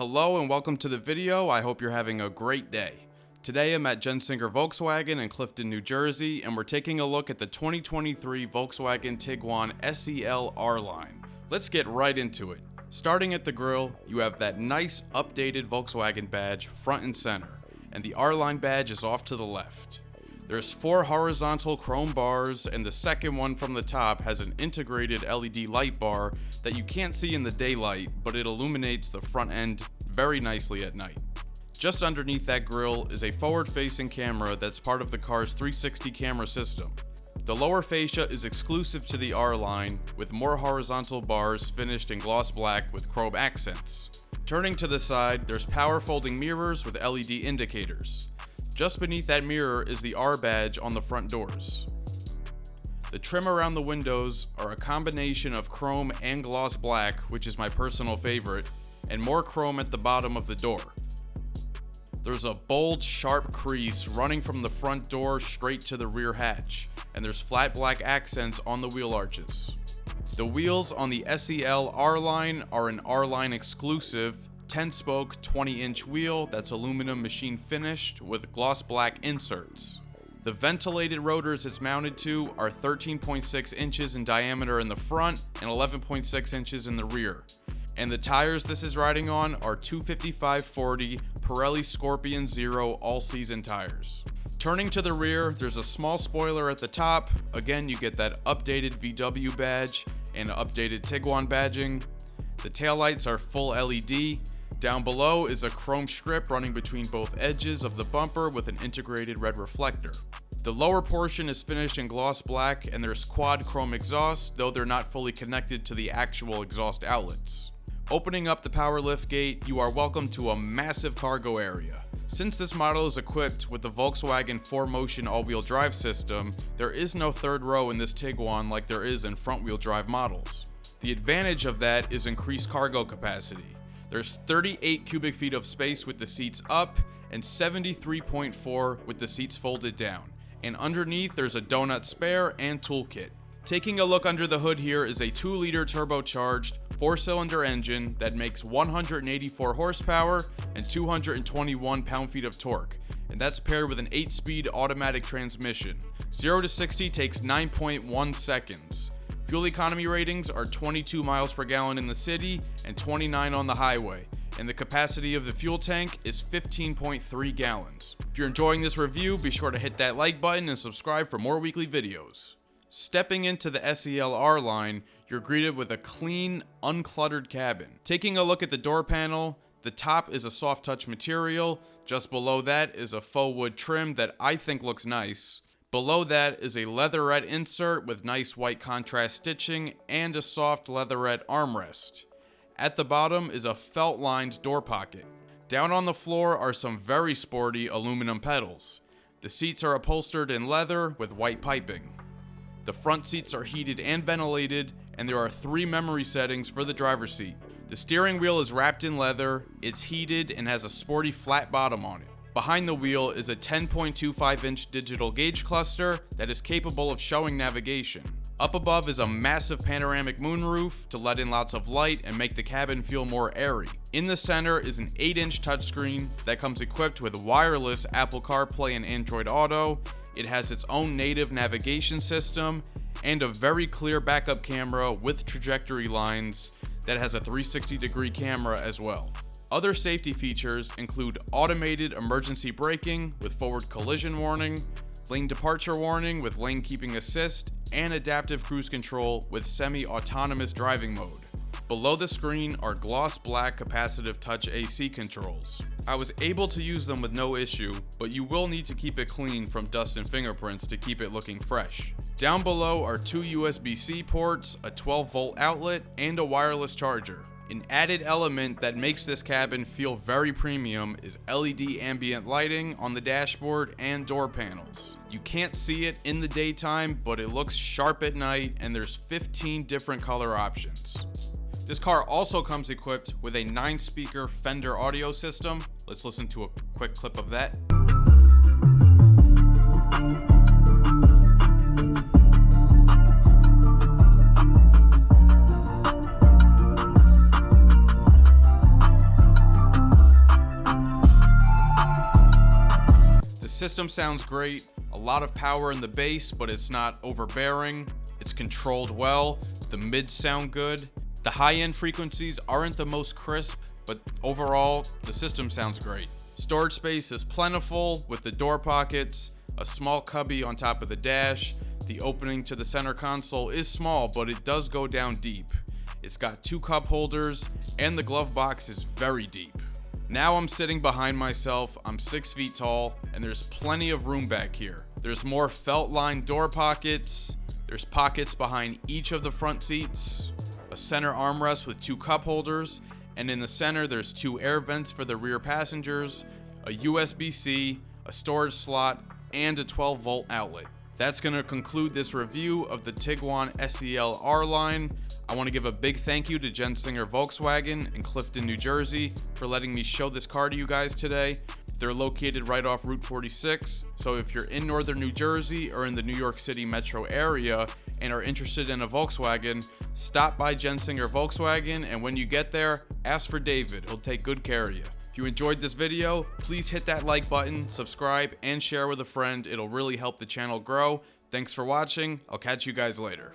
Hello and welcome to the video. I hope you're having a great day. Today I'm at Gensinger Volkswagen in Clifton, New Jersey, and we're taking a look at the 2023 Volkswagen Tiguan SEL R-Line. Let's get right into it. Starting at the grille, you have that nice updated Volkswagen badge front and center, and the R-Line badge is off to the left. There's 4 horizontal chrome bars, and the second one from the top has an integrated LED light bar that you can't see in the daylight, but it illuminates the front end very nicely at night. Just underneath that grille is a forward-facing camera that's part of the car's 360 camera system. The lower fascia is exclusive to the R-Line, with more horizontal bars finished in gloss black with chrome accents. Turning to the side, there's power folding mirrors with LED indicators. Just beneath that mirror is the R badge on the front doors. The trim around the windows are a combination of chrome and gloss black, which is my personal favorite, and more chrome at the bottom of the door. There's a bold, sharp crease running from the front door straight to the rear hatch, and there's flat black accents on the wheel arches. The wheels on the SEL R-Line are an R-Line exclusive 10-spoke 20-inch wheel that's aluminum machine finished with gloss black inserts. The ventilated rotors it's mounted to are 13.6 inches in diameter in the front and 11.6 inches in the rear. And the tires this is riding on are 255/40 Pirelli Scorpion Zero all-season tires. Turning to the rear, there's a small spoiler at the top. Again, you get that updated VW badge and updated Tiguan badging. The taillights are full LED. Down below is a chrome strip running between both edges of the bumper with an integrated red reflector. The lower portion is finished in gloss black, and there's quad chrome exhaust, though they're not fully connected to the actual exhaust outlets. Opening up the power lift gate, you are welcome to a massive cargo area. Since this model is equipped with the Volkswagen 4Motion all-wheel drive system, there is no third row in this Tiguan like there is in front-wheel drive models. The advantage of that is increased cargo capacity. There's 38 cubic feet of space with the seats up and 73.4 with the seats folded down. And underneath there's a donut spare and toolkit. Taking a look under the hood here is a 2-liter turbocharged 4-cylinder engine that makes 184 horsepower and 221 pound-feet of torque. And that's paired with an 8-speed automatic transmission. 0 to 60 takes 9.1 seconds. Fuel economy ratings are 22 miles per gallon in the city and 29 on the highway, and the capacity of the fuel tank is 15.3 gallons. If you're enjoying this review, be sure to hit that like button and subscribe for more weekly videos. Stepping into the SEL R-Line, you're greeted with a clean, uncluttered cabin. Taking a look at the door panel, the top is a soft touch material. Just below that is a faux wood trim that I think looks nice. Below that is a leatherette insert with nice white contrast stitching and a soft leatherette armrest. At the bottom is a felt-lined door pocket. Down on the floor are some very sporty aluminum pedals. The seats are upholstered in leather with white piping. The front seats are heated and ventilated, and there are 3 memory settings for the driver's seat. The steering wheel is wrapped in leather, it's heated, and has a sporty flat bottom on it. Behind the wheel is a 10.25-inch digital gauge cluster that is capable of showing navigation. Up above is a massive panoramic moonroof to let in lots of light and make the cabin feel more airy. In the center is an 8-inch touchscreen that comes equipped with wireless Apple CarPlay and Android Auto. It has its own native navigation system and a very clear backup camera with trajectory lines that has a 360-degree camera as well. Other safety features include automated emergency braking with forward collision warning, lane departure warning with lane keeping assist, and adaptive cruise control with semi-autonomous driving mode. Below the screen are gloss black capacitive touch AC controls. I was able to use them with no issue, but you will need to keep it clean from dust and fingerprints to keep it looking fresh. Down below are 2 USB-C ports, a 12-volt outlet, and a wireless charger. An added element that makes this cabin feel very premium is LED ambient lighting on the dashboard and door panels. You can't see it in the daytime, but it looks sharp at night, and there's 15 different color options. This car also comes equipped with a 9-speaker Fender audio system. Let's listen to a quick clip of that. system sounds great, a lot of power in the bass, but it's not overbearing. It's controlled well, the mids sound good. The high-end frequencies aren't the most crisp, but overall, the system sounds great. Storage space is plentiful with the door pockets, a small cubby on top of the dash. The opening to the center console is small, but it does go down deep. It's got 2 cup holders, and the glove box is very deep. Now I'm sitting behind myself, I'm 6 feet tall, and there's plenty of room back here. There's more felt-lined door pockets, there's pockets behind each of the front seats, a center armrest with 2 cup holders, and in the center there's 2 air vents for the rear passengers, a USB-C, a storage slot, and a 12-volt outlet. That's going to conclude this review of the Tiguan SEL R-Line. I want to give a big thank you to Gensinger Volkswagen in Clifton, New Jersey for letting me show this car to you guys today. They're located right off Route 46, so if you're in northern New Jersey or in the New York City metro area and are interested in a Volkswagen, stop by Gensinger Volkswagen, and when you get there, ask for David. He'll take good care of you. If you enjoyed this video, please hit that like button, subscribe, and share with a friend. It'll really help the channel grow. Thanks for watching. I'll catch you guys later.